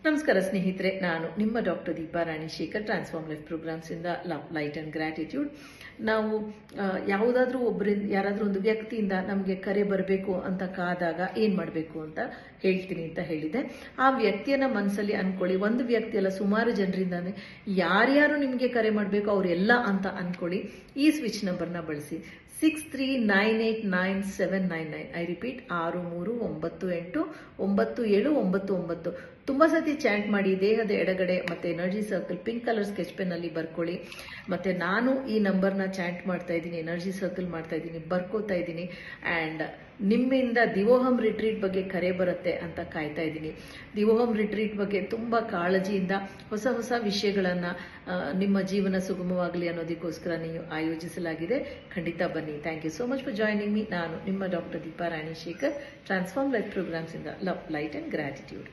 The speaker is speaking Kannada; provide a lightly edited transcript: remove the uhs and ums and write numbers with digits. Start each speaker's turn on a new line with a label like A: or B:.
A: ನಮಸ್ಕಾರ ಸ್ನೇಹಿತರೆ, ನಾನು ನಿಮ್ಮ doctor Deepa Ranishekar, transform life programs ಇಂದ ಲವ್, ಲೈಟ್ ಅಂಡ್ ಗ್ರಾಟಿಟ್ಯೂಡ್. ನಾವು ಯಾವುದಾದ್ರೂ ಯಾರಾದರೂ ಒಂದು ವ್ಯಕ್ತಿಯಿಂದ ನಮಗೆ ಕರೆ ಬರಬೇಕು ಅಂತ ಕಾದಾಗ ಏನು ಮಾಡಬೇಕು ಅಂತ ಹೇಳ್ತೀನಿ ಅಂತ ಹೇಳಿದೆ. ಆ ವ್ಯಕ್ತಿಯನ್ನ ಮನಸ್ಸಲ್ಲಿ ಅನ್ಕೊಳ್ಳಿ. ಒಂದು ವ್ಯಕ್ತಿ ಅಲ್ಲ, ಸುಮಾರು ಜನರಿಂದಾನೆ ಯಾರ್ಯಾರು ನಿಮಗೆ ಕರೆ ಮಾಡಬೇಕು ಅವರೆಲ್ಲ ಅಂತ ಅನ್ಕೊಳ್ಳಿ. ಈ ಸ್ವಿಚ್ ನಂಬರ್ನ ಬಳಸಿ 63989799. I repeat, 63989799. ತುಂಬಾ ಸತಿ ಚಾಂಟ್ ಮಾಡಿ. ದೇಹದ ಎಡಗಡೆ ಮತ್ತೆ energy circle pink colour sketch pen ಅಲ್ಲಿ ಬರ್ಕೊಳ್ಳಿ. ಮತ್ತೆ ನಾನು ಈ ನಂಬರ್ನ ಚಾಂಟ್ ಮಾಡ್ತಾ ಇದ್ದೀನಿ, ಎನರ್ಜಿ ಸರ್ಕಲ್ ಮಾಡ್ತಾ ಇದ್ದೀನಿ, ಬರ್ಕೋತಾ ಇದ್ದೀನಿ. ಆ್ಯಂಡ್ ನಿಮ್ಮಿಂದ ದಿವೋಹಂ ರಿಟ್ರೀಟ್ ಬಗ್ಗೆ ಕರೆ ಬರುತ್ತೆ ಅಂತ ಕಾಯ್ತಾ ಇದ್ದೀನಿ. ದಿವೋಹಂ ರಿಟ್ರೀಟ್ ಬಗ್ಗೆ ತುಂಬ ಕಾಳಜಿಯಿಂದ ಹೊಸ ಹೊಸ ವಿಷಯಗಳನ್ನು ನಿಮ್ಮ ಜೀವನ ಸುಗಮವಾಗಲಿ ಅನ್ನೋದಕ್ಕೋಸ್ಕರ ನೀವು ಆಯೋಜಿಸಲಾಗಿದೆ. ಖಂಡಿತ ಬನ್ನಿ. Thank you so much for joining me. ನಾನು ನಿಮ್ಮ doctor Deepa Ranishekar, transform life programs ಇಂದ ಲವ್, ಲೈಟ್ ಅಂಡ್ ಗ್ರಾಟಿಟ್ಯೂಡ್.